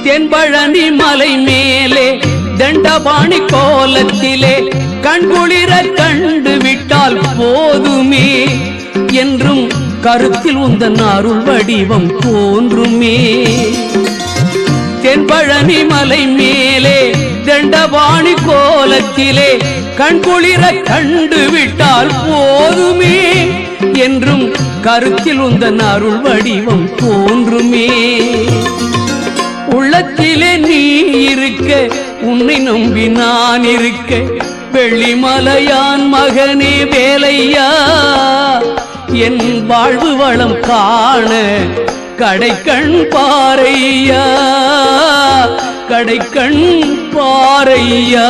தென்பழனி மலை மேலே தண்டபாணி கோலத்திலே கண்குளிர கண்டு விட்டால் போதுமே என்றும் கருத்தில் உந்தன் அருள் வடிவம் தோன்றுமே. தென்பழனி மலை மேலே தண்டபாணி கோலத்திலே கண்குளிர கண்டு விட்டால் போதுமே என்றும் கருத்தில் உந்தன் அருள் வடிவம் தோன்றுமே. உள்ளத்திலே நீ இருக்க உன்னை நம்பி நான் இருக்க வெள்ளிமலையான் மகனே வேலையா என் வாழ்வு வளம் காண கடைக்கண் பாரையா கடைக்கண் பாரையா.